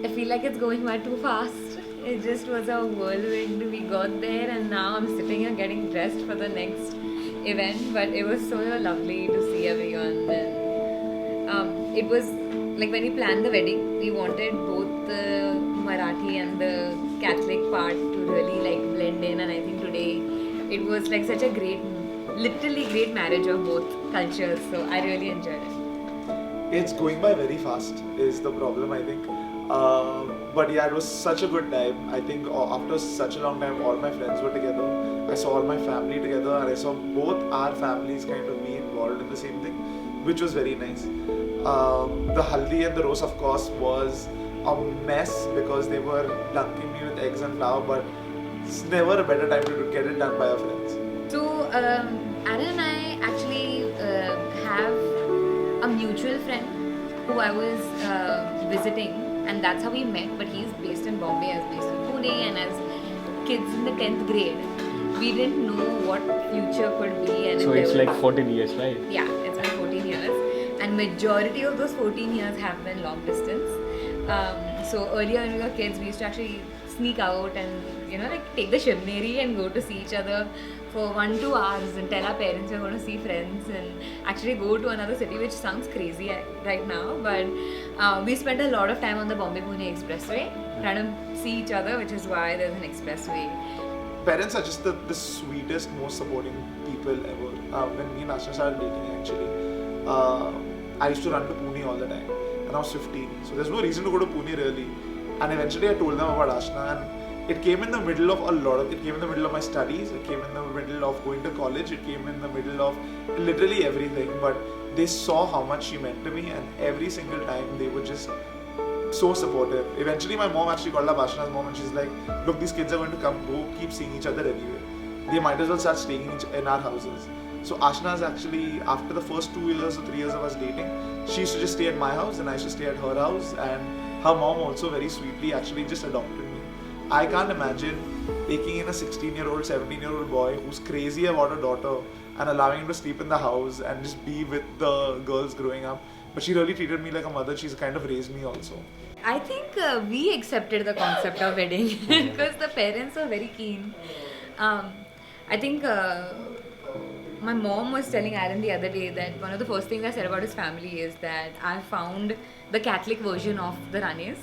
I feel like it's going by too fast. It just was a whirlwind. We got there, and now I'm sitting here getting dressed for the next event. But it was so lovely to see everyone, and it was like when we planned the wedding, we wanted both the Marathi and the Catholic part to really like blend in, and I think today it was like such a great, literally great marriage of both cultures. So I really enjoyed it. It's going by very fast is the problem, I think. But yeah, it was such a good time. I think after such a long time, all my friends were together. I saw all my family together, and I saw both our families kind of be involved in the same thing, which was very nice. The haldi and the rose, of course, was a mess because they were dunking me with eggs and flour, but it's never a better time to get it done by our friends. So Aaron and I actually have a mutual friend who I was visiting, and that's how we met. But he's based in Bombay, I was based in Pune, and as kids in the 10th grade, we didn't know what future could be. And So if it's there like was- 14 years, right? Yeah, it's been 14 years, and majority of those 14 years have been long distance. So earlier when we were kids, we used to actually sneak out and like take the Shivneri and go to see each other for 1-2 hours and tell our parents we're going to see friends and actually go to another city, which sounds crazy right now, but we spent a lot of time on the Bombay-Pune expressway trying to see each other, which is why there's an expressway. Parents are just the sweetest, most supporting people ever. When me and Aashna started dating, actually, I used to run to Pune all the time, and I was 15, so there's no reason to go to Pune really. And eventually I told them about Aashna, and it came in the middle of it came in the middle of my studies, it came in the middle of going to college, it came in the middle of literally everything, but they saw how much she meant to me, and every single time they were just so supportive. Eventually my mom actually called up Aashna's mom, and she's like, look, these kids are going to go keep seeing each other anyway. They might as well start staying in our houses. So Aashna's actually, after the first 2 years or 3 years of us dating, she used to just stay at my house and I used to stay at her house, and her mom also very sweetly actually just adopted me. I can't imagine taking in a 16-year-old, 17-year-old boy who's crazy about a daughter and allowing him to sleep in the house and just be with the girls growing up. But she really treated me like a mother. She's kind of raised me also. I think we accepted the concept of wedding because the parents were very keen. I think my mom was telling Aaron the other day that one of the first things I said about his family is that I found the Catholic version of the Ranes,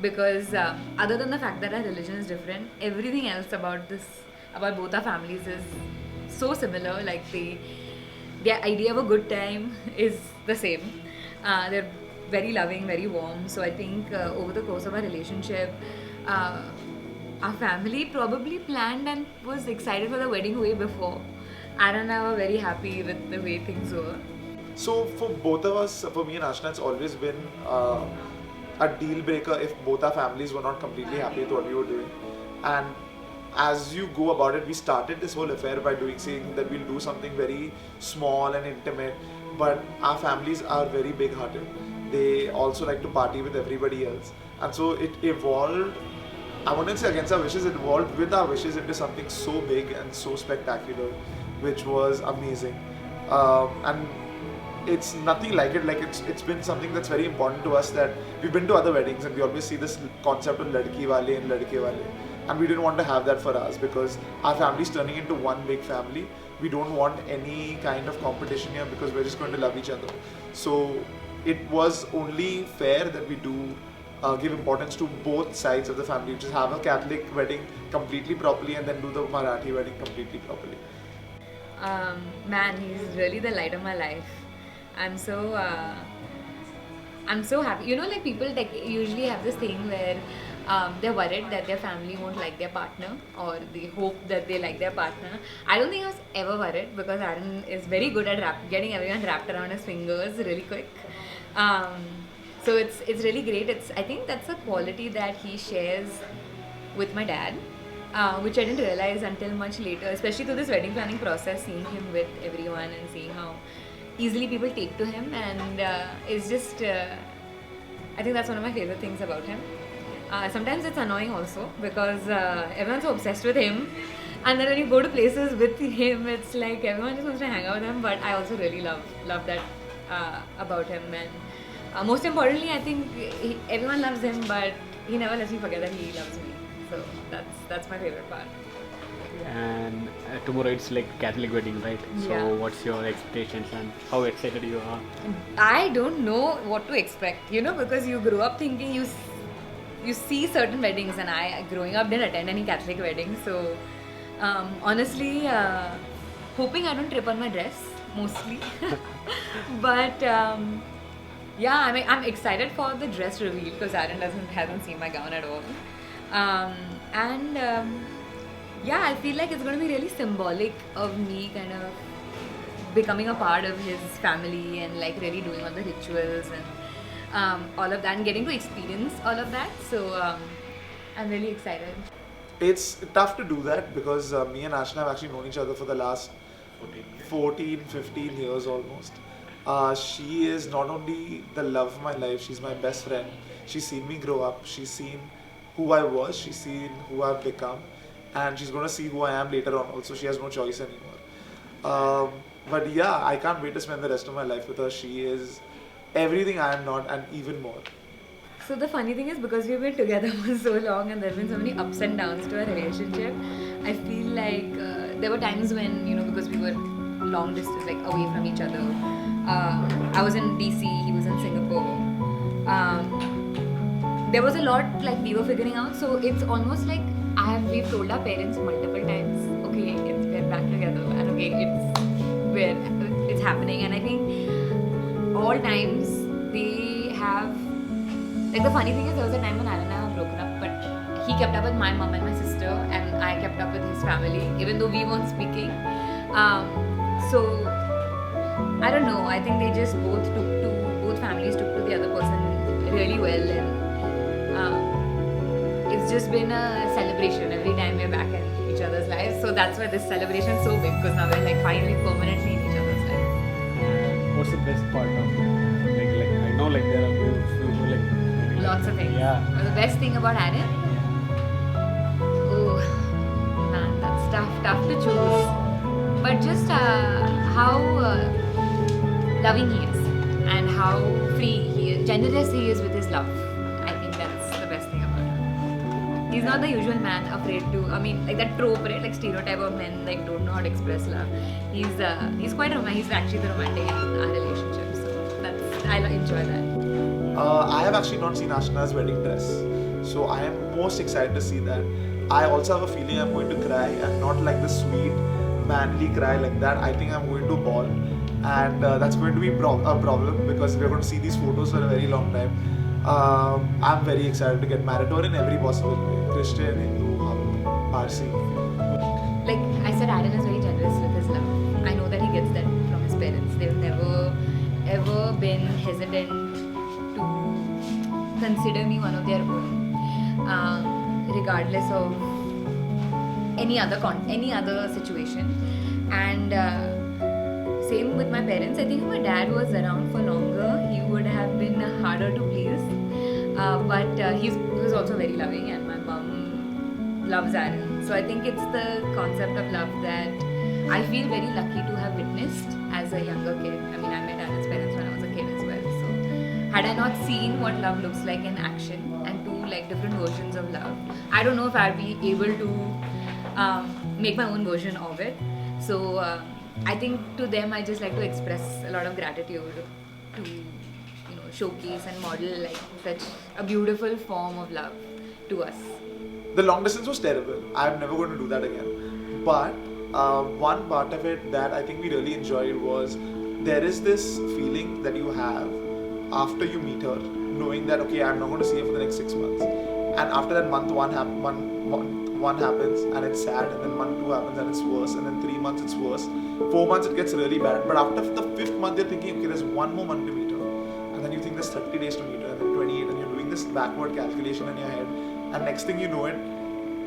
because other than the fact that our religion is different, everything else about both our families is so similar. Like the idea of a good time is the same. They're very loving, very warm. So I think over the course of our relationship, our family probably planned and was excited for the wedding way before. Aaron and I were very happy with the way things were. So for both of us, for me and Aashna, it's always been a deal breaker if both our families were not completely happy with what we were doing. And as you go about it, we started this whole affair by saying that we'll do something very small and intimate, but our families are very big-hearted. They also like to party with everybody else, and so it evolved. I wouldn't say against our wishes, it evolved with our wishes into something so big and so spectacular, which was amazing. And it's nothing like it. Like it's been something that's very important to us, that we've been to other weddings and we always see this concept of ladki wale and ladke wale, and we didn't want to have that for us because our family's turning into one big family. We don't want any kind of competition here because we're just going to love each other. So it was only fair that we do give importance to both sides of the family, just have a Catholic wedding completely properly and then do the Marathi wedding completely properly. Man, he's really the light of my life. I'm so happy. Like people usually have this thing where they're worried that their family won't like their partner, or they hope that they like their partner. I don't think I was ever worried because Aaron is very good at getting everyone wrapped around his fingers really quick. So it's really great. I think that's a quality that he shares with my dad, which I didn't realize until much later, especially through this wedding planning process, seeing him with everyone and seeing how easily people take to him, and it's just I think that's one of my favorite things about him. Sometimes it's annoying also because everyone's so obsessed with him, and then when you go to places with him, it's like everyone just wants to hang out with him. But I also really love that about him, and Most importantly, I think everyone loves him, but he never lets me forget that he loves me. So that's my favorite part. And tomorrow it's like Catholic wedding, right? So Yeah. what's your expectations and how excited you are? I don't know what to expect, because you grow up thinking you see certain weddings, and I growing up didn't attend any Catholic weddings, so honestly, hoping I don't trip on my dress mostly, but yeah, I mean I'm excited for the dress reveal because Aaron hasn't seen my gown at all, and yeah, I feel like it's going to be really symbolic of me kind of becoming a part of his family and like really doing all the rituals and all of that and getting to experience all of that. So I'm really excited. It's tough to do that because me and Aashna have actually known each other for the last 14, 15 years almost. She is not only the love of my life, she's my best friend. She's seen me grow up, she's seen who I was, she's seen who I've become, and she's going to see who I am later on also. She has no choice anymore. But yeah, I can't wait to spend the rest of my life with her. She is everything I am not and even more. So the funny thing is, because we've been together for so long and there have been so many ups and downs to our relationship, I feel like there were times when, because we were long distance, like away from each other. I was in DC, he was in Singapore. There was a lot like we were figuring out. So it's almost like we've told our parents multiple times, okay, we're back together, and okay, it's happening. And I think all times they have, like, the funny thing is there was a time when Alan and I were broken up, but he kept up with my mom and my sister, and I kept up with his family, even though we weren't speaking. So I don't know. I think they just both families took to the other person really well, and it's just been a celebration every time we're back in each other's lives. So that's why this celebration is so big, because now we're like finally permanently in each other's lives. And what's the best part of like I know like there are few like Lots of things. Yeah. But the best thing about Aaron, oh man, that's tough to choose. But just how loving he is, and how free he is, generous he is with his love. I think that's the best thing about him. He's not the usual man afraid to. I mean, like that trope, right? Like stereotype of men like don't know how to express love. He's quite romantic. He's actually the romantic in our relationship. So I enjoy that. I have actually not seen Aashna's wedding dress, so I am most excited to see that. I also have a feeling I'm going to cry, and not like the sweet, manly cry like that. I think I'm going to bawl, and that's going to be a problem because we're going to see these photos for a very long time. I'm very excited to get married to her in every possible way: Christian, Hindu, Parsi. Like I said, Aaron is very generous with his love. I know that he gets that from his parents. They've never ever been hesitant to consider me one of their own, regardless of any other situation. And same with my parents. I think if my dad was around for longer, he would have been harder to please. But he was also very loving, and my mom loves Aaron. So I think it's the concept of love that I feel very lucky to have witnessed as a younger kid. I mean, I met Aaron's parents when I was a kid as well. So had I not seen what love looks like in action and two like different versions of love, I don't know if I'd be able to make my own version of it. So I think to them, I just like to express a lot of gratitude to showcase and model like such a beautiful form of love to us. The long distance was terrible. I'm never going to do that again. But one part of it that I think we really enjoyed was there is this feeling that you have after you meet her, knowing that okay, I'm not going to see her for the next 6 months, and after that month one happens and it's sad, and then month two happens and it's worse, and then 3 months it's worse, 4 months it gets really bad. But after the 5th month, you're thinking, okay, there's one more month to meet her, and then you think there's 30 days to meet her, and then 28, and you're doing this backward calculation in your head, and next thing you know it,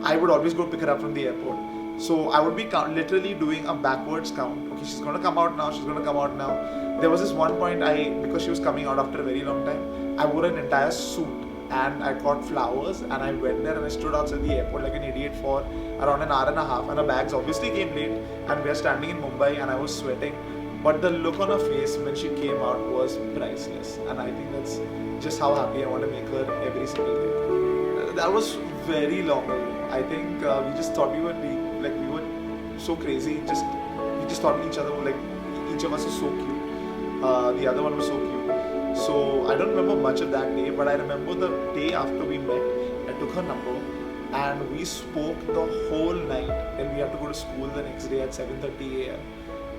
I would always go pick her up from the airport. So I would be literally doing a backwards count. Okay, she's gonna come out now. She's gonna come out now. There was this one point because she was coming out after a very long time, I wore an entire suit and I got flowers and I went there and I stood outside the airport like an idiot for around an hour and a half, and our bags obviously came late and we are standing in Mumbai and I was sweating. but the look on her face when she came out was priceless, and I think that's just how happy I want to make her every single day. That was very long ago. I think we just thought we were so crazy. We just thought each other were like each of us was so cute. The other one was so cute. So I don't remember much of that day, but I remember the day after we met. I took her number and we spoke the whole night, and we had to go to school the next day at 7:30 a.m.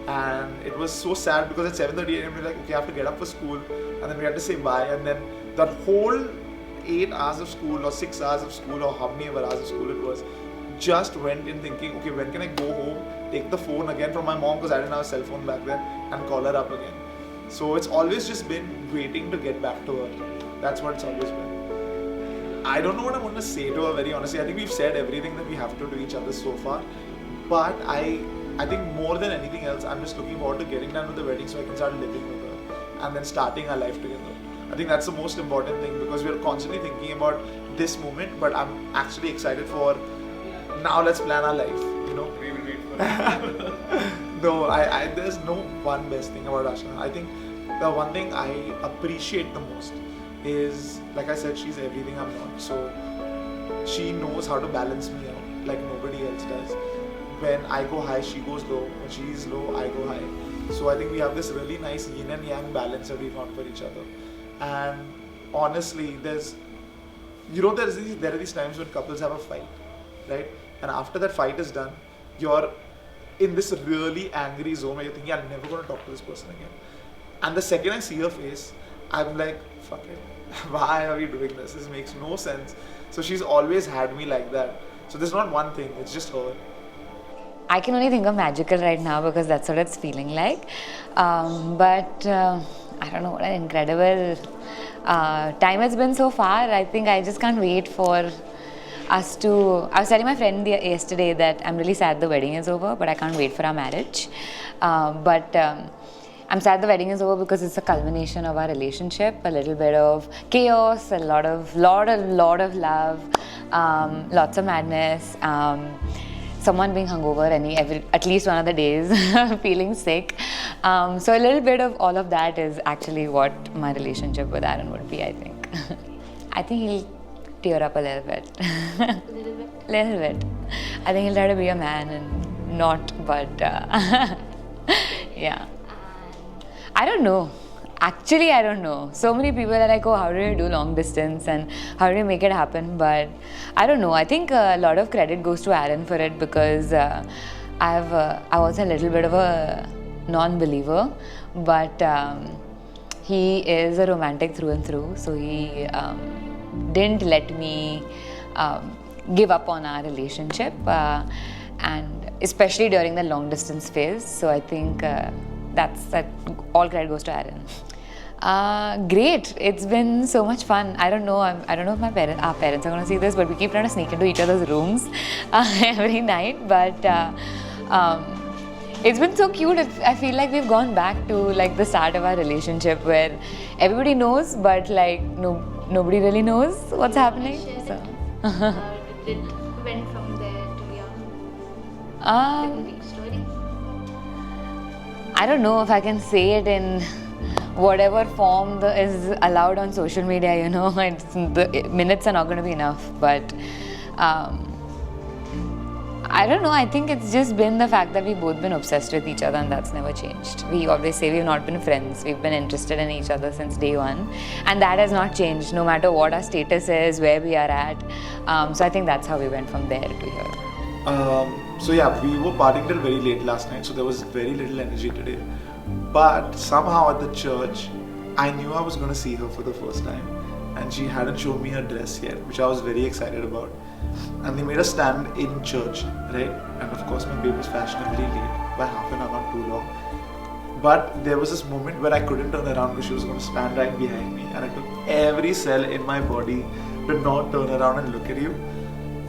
And it was so sad because at 7:30 a.m. we were like, okay, I have to get up for school, and then we had to say bye, and then that whole 8 hours of school or 6 hours of school or how many ever hours of school it was, just went in thinking, okay, when can I go home, take the phone again from my mom because I didn't have a cell phone back then, and call her up again. So it's always just been waiting to get back to her. That's what it's always been. I don't know what I want to say to her, very honestly. I think we've said everything that we have to each other so far. But I think more than anything else, I'm just looking forward to getting done with the wedding so I can start living with her and then starting our life together. I think that's the most important thing because we're constantly thinking about this moment, but I'm actually excited for now let's plan our life, you know. We will wait for it. No, there's no one best thing about Aashna. I think the one thing I appreciate the most is, like I said, she's everything I'm not. So she knows how to balance me out like nobody else does. When I go high, she goes low. When she's low, I go high. So I think we have this really nice yin and yang balance that we found for each other. And honestly, there are these times when couples have a fight, right? And after that fight is done, you're in this really angry zone where you're thinking, I'm never going to talk to this person again. And the second I see her face, I'm like, fuck it. Why are we doing this? This makes no sense. So she's always had me like that. So there's not one thing, it's just her. I can only think of magical right now because that's what it's feeling like. But I don't know, what an incredible time it's been so far. I think I just can't wait for us to... I was telling my friend yesterday that I'm really sad the wedding is over, but I can't wait for our marriage. But I'm sad the wedding is over because it's a culmination of our relationship, a little bit of chaos, a lot of love, lots of madness. Someone being hungover at least one of the days, feeling sick. So a little bit of all of that is actually what my relationship with Aaron would be, I think. I think he'll tear up a little bit. A little bit. Little bit. I think he'll try to be a man and not, but yeah. I don't know. Actually, I don't know. So many people are like, oh, how do you do long distance and how do you make it happen? But I don't know. I think a lot of credit goes to Aaron for it because I was a little bit of a non-believer, but he is a romantic through and through. So he didn't let me give up on our relationship, and especially during the long distance phase. So I think that all credit goes to Aaron. Great. It's been so much fun. I don't know if our parents are going to see this, but we keep trying to sneak into each other's rooms every night. But it's been so cute. I feel like we've gone back to like the start of our relationship where everybody knows, but like nobody really knows what's happening. So. It went from there to your big story. I don't know if I can say it in whatever form is allowed on social media, you know. The minutes are not going to be enough, but I don't know. I think it's just been the fact that we've both been obsessed with each other, and that's never changed. We always say we've not been friends. We've been interested in each other since day one, and that has not changed no matter what our status is, where we are at. So I think that's how we went from there to here. So yeah, we were partying till very late last night, so there was very little energy today. But somehow at the church, I knew I was going to see her for the first time, and she hadn't shown me her dress yet, which I was very excited about. And they made us stand in church, right? And of course my babe was fashionably late by half an hour, not too long. But there was this moment where I couldn't turn around because she was going to stand right behind me, and I took every cell in my body to not turn around and look at you.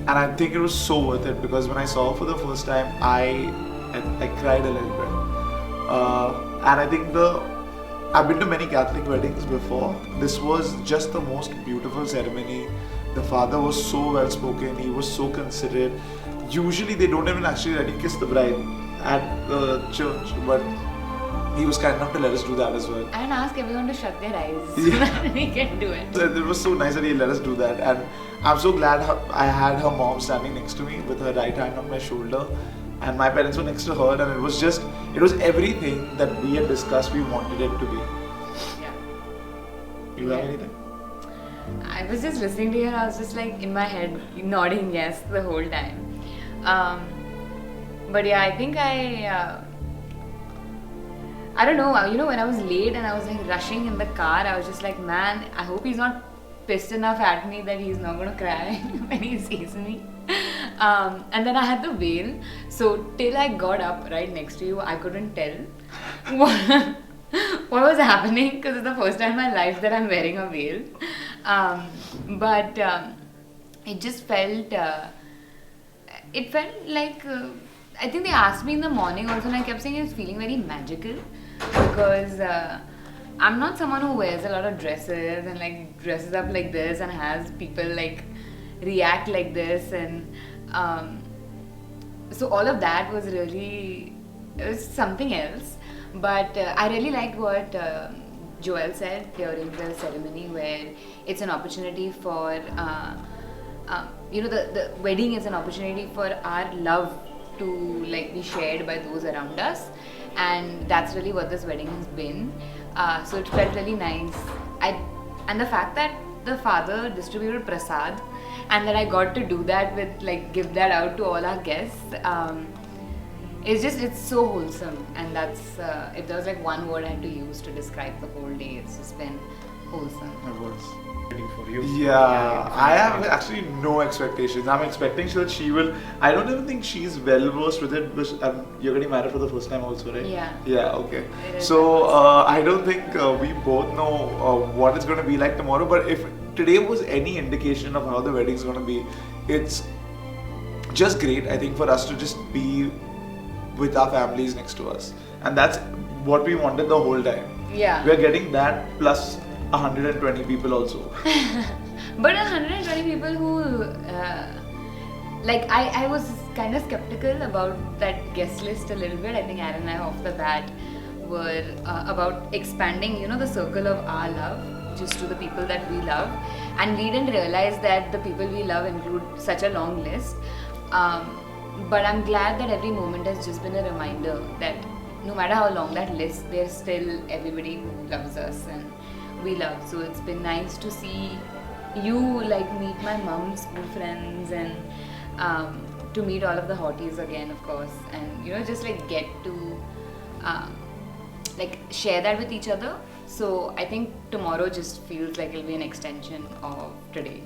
And I think it was so worth it because when I saw her for the first time, I cried a little bit. And I think I've been to many Catholic weddings before. This was just the most beautiful ceremony. The father was so well spoken, he was so considerate. Usually they don't even actually let you kiss the bride at the church, but he was kind enough to let us do that as well. And ask everyone to shut their eyes so Yeah. that we can do it. So it was so nice that he let us do that, and I'm so glad I had her mom standing next to me with her right hand on my shoulder, and my parents were next to her, and it was everything that we had discussed we wanted it to be. Yeah. You have Yeah. anything? I was just listening to you and I was just like in my head nodding yes the whole time. But yeah, I think I don't know, you know, when I was late and I was like rushing in the car, I was just like, man, I hope he's not pissed enough at me that he's not gonna cry when he sees me. And then I had the veil, so till I got up right next to you, I couldn't tell what was happening because it's the first time in my life that I'm wearing a veil. But it just felt, it felt like, I think they asked me in the morning also and I kept saying it's feeling very magical because I'm not someone who wears a lot of dresses and like dresses up like this and has people like react like this and so all of that was really, it was something else. But I really liked what Joel said during the ceremony where it's an opportunity for, you know, the wedding is an opportunity for our love to like be shared by those around us, and that's really what this wedding has been. So it felt really nice. And the fact that the father distributed prasad and that I got to do that with like give that out to all our guests. It's so wholesome, and that's if there was like one word I had to use to describe the whole day, it's just been wholesome. It was. Waiting for you. Yeah, I have actually no expectations. I'm expecting that she will. I don't even think she's well versed with it. But you're getting married for the first time also, right? Yeah. Yeah. Okay. It is So my I don't think we both know what it's going to be like tomorrow. But if today was any indication of how the wedding's going to be, it's just great. I think for us to just be with our families next to us, and that's what we wanted the whole time. Yeah. We're getting that plus 120 people also. But 120 people who, like, I was kind of skeptical about that guest list a little bit. I think Aaron and I, off the bat, were about expanding, you know, the circle of our love just to the people that we love. And we didn't realize that the people we love include such a long list. But I'm glad that every moment has just been a reminder that no matter how long that list, there's still everybody who loves us and we love. So it's been nice to see you like meet my mom's good friends and to meet all of the hotties again, of course, and you know, just like get to like share that with each other. So I think tomorrow just feels like it'll be an extension of today.